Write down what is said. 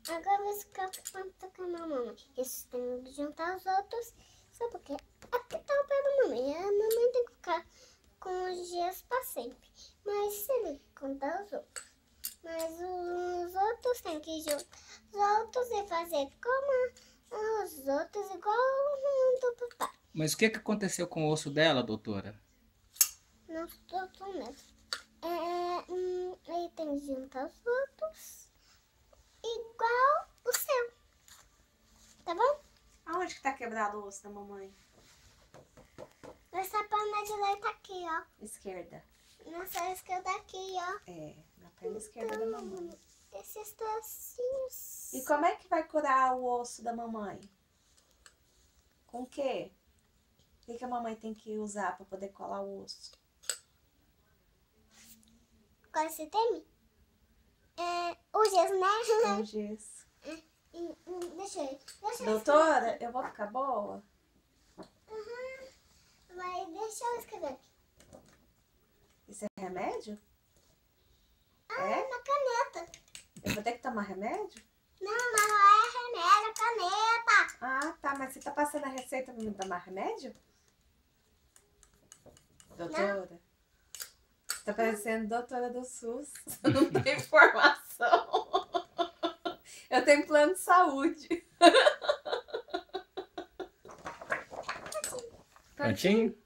Agora eu vou ficar com a mamãe. Isso tem que juntar os outros. Só porque aqui tá o pé da mamãe. A mamãe tem que ficar com os dias pra sempre. Mas se ele contar os outros. Mas os outros tem que juntar os outros e fazer como os outros, igual o do papai. Mas o que aconteceu com o osso dela, doutora? Não estou mesmo. Ele tem que juntar os outros igual o seu. Tá bom? Aonde que tá quebrado o osso da mamãe? Nessa perna direita aqui, ó. Esquerda. Nessa esquerda aqui, ó. É, na perna esquerda da mamãe. Esses tracinhos. E como é que vai curar o osso da mamãe? Com o quê? O que a mamãe tem que usar pra poder colar o osso? Qual você tem? O gesso, né? Um gesso. Deixa eu Doutora, eu vou ficar boa? Deixa eu escrever aqui. Isso é remédio? É uma caneta. Eu vou ter que tomar remédio? Não, mas não é remédio, é caneta. Ah, tá. Mas você tá passando a receita pra me tomar remédio? Doutora? Você tá parecendo doutora do SUS. Você não tem informação. Eu tenho plano de saúde. Prontinho?